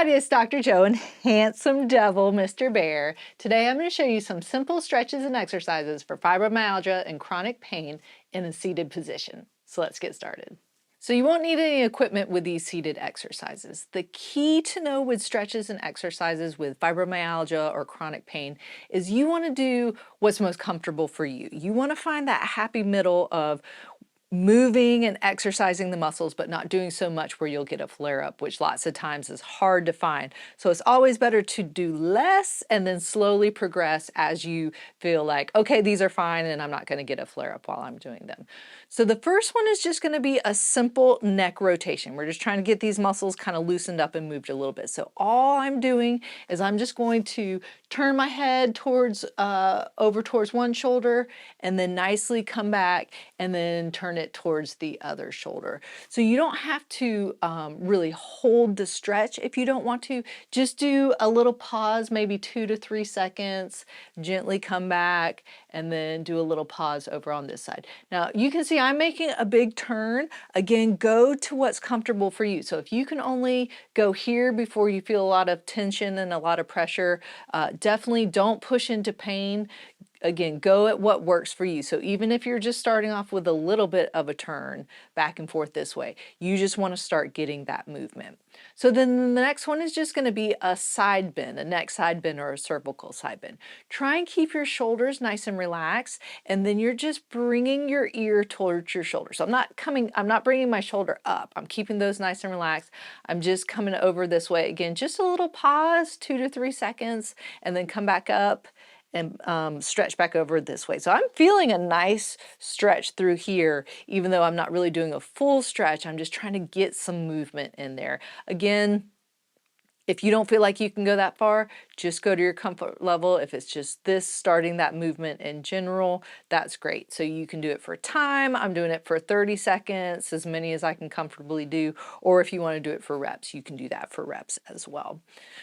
everybody, it's Dr. Joe and handsome devil, Mr. Bear. Today I'm going to show you some simple stretches and exercises for fibromyalgia and chronic pain in a seated position. So let's get started. So you won't need any equipment with these seated exercises. The key to know with stretches and exercises with fibromyalgia or chronic pain is you want to do what's most comfortable for you. You want to find that happy middle of moving and exercising the muscles, but not doing so much where you'll get a flare-up, which lots of times is hard to find. So it's always better to do less and then slowly progress as you feel like, okay, these are fine and I'm not going to get a flare-up while I'm doing them. So the first one is just going to be a simple neck rotation. We're just trying to get these muscles kind of loosened up and moved a little bit. So all I'm doing is I'm just going to turn my head towards over towards one shoulder and then nicely come back and then turn it towards the other shoulder. So you don't have to really hold the stretch if you don't want to. Just do a little pause, maybe 2 to 3 seconds, gently come back, and then do a little pause over on this side. Now you can see I'm making a big turn. Again, go to what's comfortable for you. So if you can only go here before you feel a lot of tension and a lot of pressure, definitely don't push into pain. Again, go at what works for you. So even if you're just starting off with a little bit of a turn back and forth this way, you just want to start getting that movement. So then the next one is just going to be a side bend, a neck side bend or a cervical side bend. Try and keep your shoulders nice and relaxed, and then you're just bringing your ear towards your shoulder. So I'm not bringing my shoulder up. I'm keeping those nice and relaxed. I'm just coming over this way. Again, just a little pause, 2 to 3 seconds, and then come back up and stretch back over this way. So I'm feeling a nice stretch through here, even though I'm not really doing a full stretch. I'm just trying to get some movement in there. Again, if you don't feel like you can go that far, just go to your comfort level. If it's just this, starting that movement in general, that's great. So you can do it for time. I'm doing it for 30 seconds, as many as I can comfortably do. Or if you want to do it for reps, you can do that for reps as well.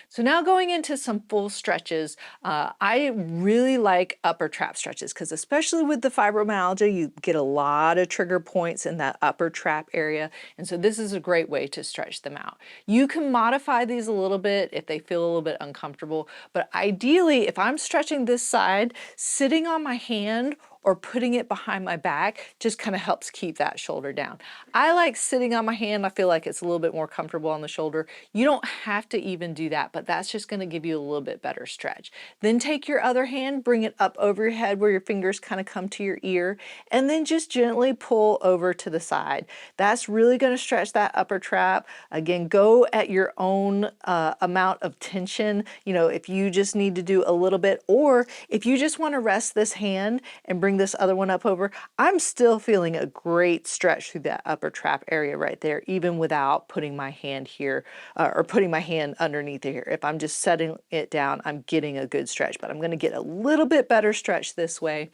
So now going into some full stretches, I really like upper trap stretches because especially with the fibromyalgia, you get a lot of trigger points in that upper trap area. And so this is a great way to stretch them out. You can modify these a little bit if they feel a little bit uncomfortable, but ideally if I'm stretching this side, sitting on my hand or putting it behind my back just kind of helps keep that shoulder down. I like sitting on my hand. I feel like it's a little bit more comfortable on the shoulder. You don't have to even do that, but that's just going to give you a little bit better stretch. Then take your other hand, bring it up over your head where your fingers kind of come to your ear, and then just gently pull over to the side. That's really going to stretch that upper trap. Again, go at your own amount of tension. You know, if you just need to do a little bit, or if you just want to rest this hand and bring this other one up over, I'm still feeling a great stretch through that upper trap area right there, even without putting my hand here or putting my hand underneath here. If I'm just setting it down, I'm getting a good stretch, but I'm going to get a little bit better stretch this way.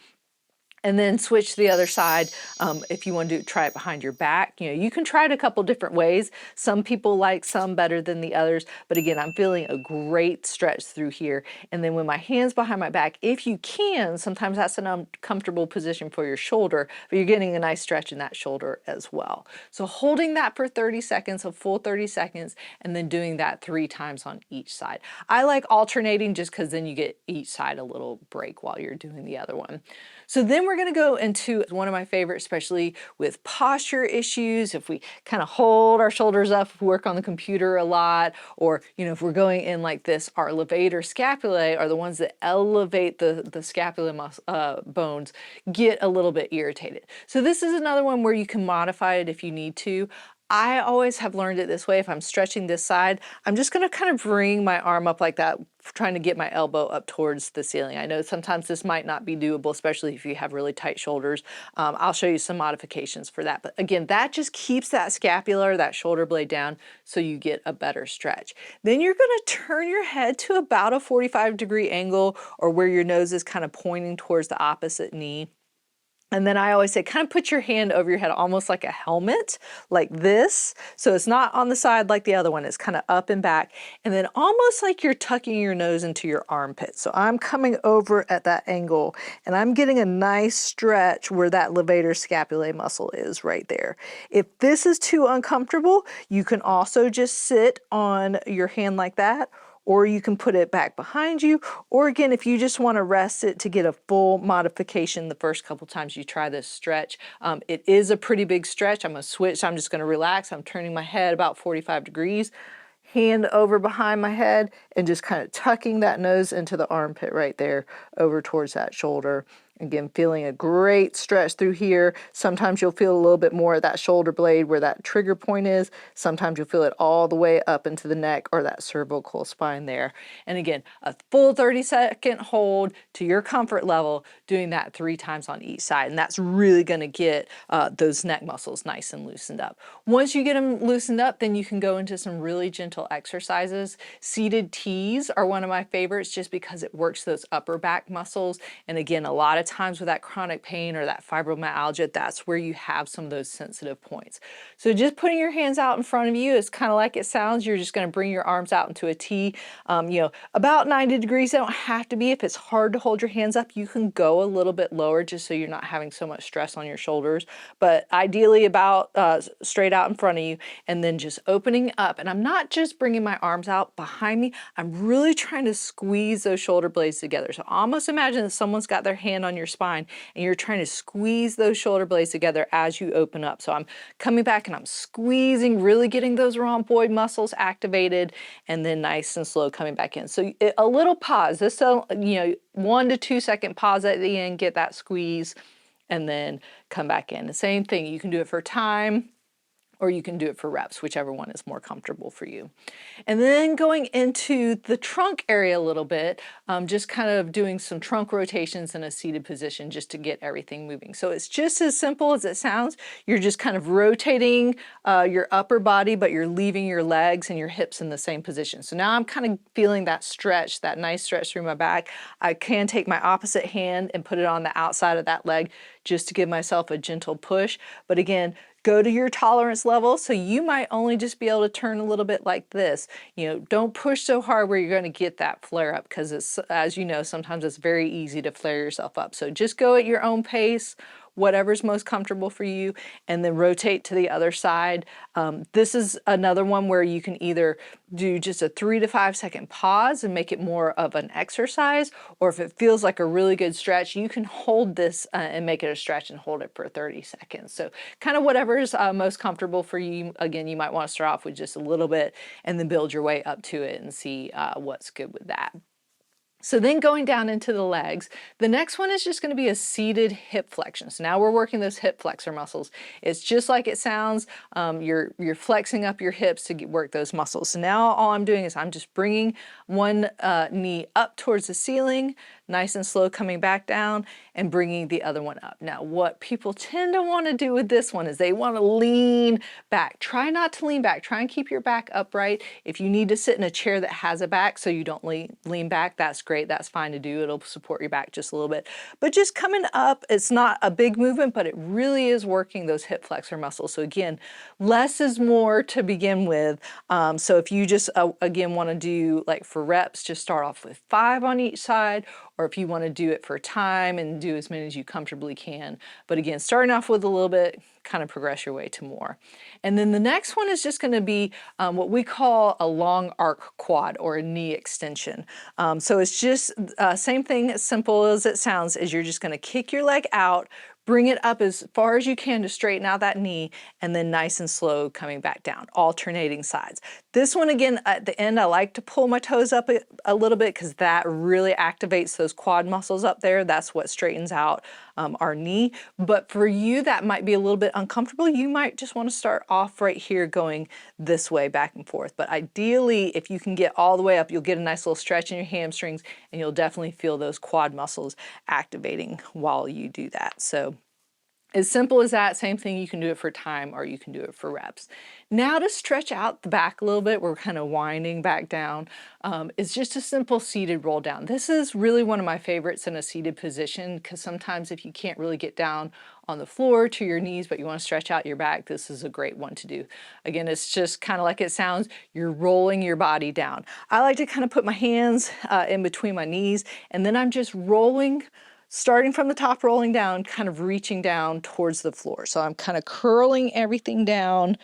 And then switch to the other side. If you want to try it behind your back, you know, you can try it a couple different ways. Some people like some better than the others, but again, I'm feeling a great stretch through here. And then with my hands behind my back, if you can, sometimes that's an uncomfortable position for your shoulder, but you're getting a nice stretch in that shoulder as well. So holding that for 30 seconds, a full 30 seconds, and then doing that 3 times on each side. I like alternating just because then you get each side a little break while you're doing the other one. So then we're going to go into one of my favorites, especially with posture issues. If we kind of hold our shoulders up, if we work on the computer a lot, or, you know, if we're going in like this, our levator scapulae are the ones that elevate the scapula bones, get a little bit irritated. So this is another one where you can modify it if you need to. I always have learned it this way. If I'm stretching this side, I'm just going to kind of bring my arm up like that, trying to get my elbow up towards the ceiling. I know sometimes this might not be doable, especially if you have really tight shoulders. I'll show you some modifications for that. But again, that just keeps that scapula or that shoulder blade down so you get a better stretch. Then you're going to turn your head to about a 45-degree angle or where your nose is kind of pointing towards the opposite knee. And then I always say, kind of put your hand over your head, almost like a helmet, like this. So it's not on the side like the other one. It's kind of up and back. And then almost like you're tucking your nose into your armpit. So I'm coming over at that angle and I'm getting a nice stretch where that levator scapulae muscle is right there. If this is too uncomfortable, you can also just sit on your hand like that, or you can put it back behind you, or again, if you just want to rest it to get a full modification the first couple times you try this stretch. It is a pretty big stretch. I'm going to switch. I'm just going to relax. I'm turning my head about 45 degrees, hand over behind my head, and just kind of tucking that nose into the armpit right there over towards that shoulder. Again, feeling a great stretch through here. Sometimes you'll feel a little bit more at that shoulder blade where that trigger point is. Sometimes you'll feel it all the way up into the neck or that cervical spine there. And again, a full 30-second hold to your comfort level, doing that 3 times on each side. And that's really going to get those neck muscles nice and loosened up. Once you get them loosened up, then you can go into some really gentle exercises. Seated tees are one of my favorites just because it works those upper back muscles. And again, a lot of times with that chronic pain or that fibromyalgia, that's where you have some of those sensitive points. So just putting your hands out in front of you is kind of like it sounds. You're just going to bring your arms out into a T, about 90 degrees. They don't have to be. If it's hard to hold your hands up, you can go a little bit lower just so you're not having so much stress on your shoulders. But ideally about straight out in front of you, and then just opening up. And I'm not just bringing my arms out behind me. I'm really trying to squeeze those shoulder blades together. So almost imagine that someone's got their hand on your spine and you're trying to squeeze those shoulder blades together as you open up. So I'm coming back and I'm squeezing, really getting those rhomboid muscles activated, and then nice and slow coming back in. So a little pause, this 1 to 2 second pause at the end, get that squeeze, and then come back in. The same thing, you can do it for time, or you can do it for reps, whichever one is more comfortable for you. And then going into the trunk area a little bit, just kind of doing some trunk rotations in a seated position just to get everything moving. So it's just as simple as it sounds. You're just kind of rotating your upper body, but you're leaving your legs and your hips in the same position. So now I'm kind of feeling that stretch, that nice stretch through my back. I can take my opposite hand and put it on the outside of that leg just to give myself a gentle push. But again, go to your tolerance level. So you might only just be able to turn a little bit like this. Don't push so hard where you're going to get that flare up, because it's, as you know, sometimes it's very easy to flare yourself up. So just go at your own pace, whatever's most comfortable for you, and then rotate to the other side. This is another one where you can either do just a 3 to 5 second pause and make it more of an exercise, or if it feels like a really good stretch, you can hold this and make it a stretch and hold it for 30 seconds. So kind of whatever's most comfortable for you. Again, you might want to start off with just a little bit and then build your way up to it and see what's good with that. So then going down into the legs, the next one is just going to be a seated hip flexion. So now we're working those hip flexor muscles. It's just like it sounds. You're flexing up your hips to work those muscles. So now all I'm doing is I'm just bringing one knee up towards the ceiling, nice and slow coming back down, and bringing the other one up. Now what people tend to want to do with this one is they want to lean back. Try not to lean back. Try and keep your back upright. If you need to sit in a chair that has a back so you don't lean back, that's great. That's fine to do. It'll support your back just a little bit. But just coming up, it's not a big movement, but it really is working those hip flexor muscles. So again, less is more to begin with. So if you just, again, want to do like for reps, just start off with 5 on each side, or if you want to do it for time and do as many as you comfortably can. But again, starting off with a little bit, kind of progress your way to more. And then the next one is just going to be what we call a long arc quad, or a knee extension. So it's just same thing, as simple as it sounds, is you're just going to kick your leg out, bring it up as far as you can to straighten out that knee, and then nice and slow coming back down, alternating sides. This one, again, at the end, I like to pull my toes up a little bit because that really activates those quad muscles up there. That's what straightens out our knee. But for you, that might be a little bit uncomfortable. You might just want to start off right here going this way, back and forth. But ideally, if you can get all the way up, you'll get a nice little stretch in your hamstrings, and you'll definitely feel those quad muscles activating while you do that. So As simple as that. Same thing, you can do it for time or you can do it for reps. Now to stretch out the back a little bit, we're kind of winding back down. It's just a simple seated roll down. This is really one of my favorites in a seated position, because sometimes if you can't really get down on the floor to your knees, but you want to stretch out your back, this is a great one to do. Again, it's just kind of like it sounds, you're rolling your body down. I like to kind of put my hands in between my knees, and then I'm just rolling, starting from the top, rolling down, kind of reaching down towards the floor. So I'm kind of curling everything down,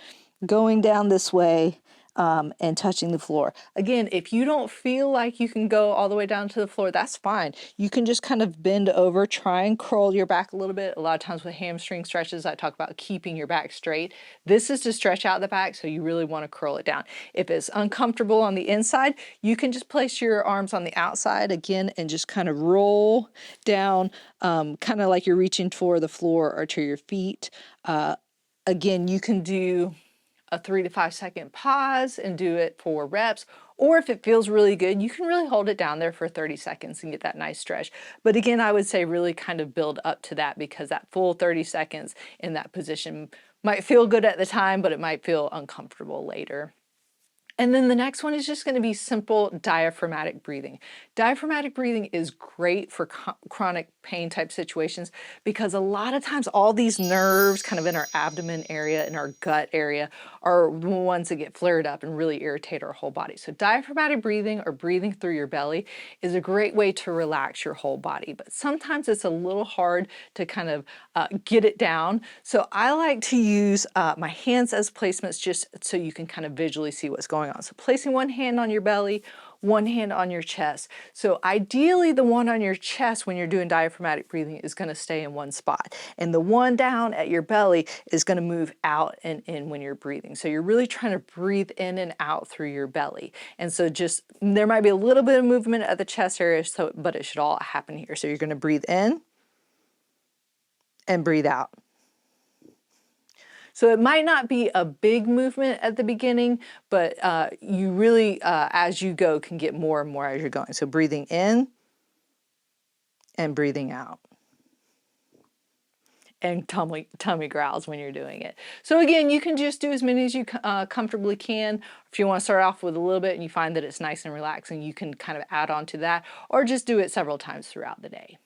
going down this way, and touching the floor. Again, if you don't feel like you can go all the way down to the floor, that's fine. You can just kind of bend over, try and curl your back a little bit. A lot of times with hamstring stretches, I talk about keeping your back straight. This is to stretch out the back, so you really want to curl it down. If it's uncomfortable on the inside, you can just place your arms on the outside again and just kind of roll down, kind of like you're reaching for the floor or to your feet. Again, you can do a 3 to 5 second pause and do it for reps, or if it feels really good, you can really hold it down there for 30 seconds and get that nice stretch. But again, I would say really kind of build up to that, because that full 30 seconds in that position might feel good at the time, but it might feel uncomfortable later. And then the next one is just going to be simple diaphragmatic breathing. Diaphragmatic breathing is great for chronic pain type situations, because a lot of times all these nerves kind of in our abdomen area, in our gut area, are the ones that get flared up and really irritate our whole body. So diaphragmatic breathing, or breathing through your belly, is a great way to relax your whole body. But sometimes it's a little hard to kind of get it down. So I like to use my hands as placements, just so you can kind of visually see what's going on. So placing one hand on your belly, one hand on your chest. So ideally the one on your chest when you're doing diaphragmatic breathing is going to stay in one spot, and the one down at your belly is going to move out and in when you're breathing. So you're really trying to breathe in and out through your belly. And so just, there might be a little bit of movement at the chest area, but it should all happen here. So you're going to breathe in and breathe out. So it might not be a big movement at the beginning, but you really, as you go, can get more and more as you're going. So breathing in and breathing out. And tummy growls when you're doing it. So again, you can just do as many as you comfortably can. If you want to start off with a little bit and you find that it's nice and relaxing, you can kind of add on to that, or just do it several times throughout the day.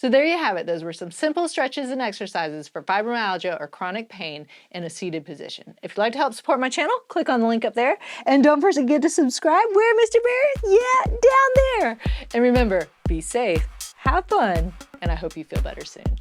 So there you have it. Those were some simple stretches and exercises for fibromyalgia or chronic pain in a seated position. If you'd like to help support my channel, click on the link up there. And don't forget to subscribe. Where, Mr. Bear? Yeah, down there. And remember, be safe, have fun, and I hope you feel better soon.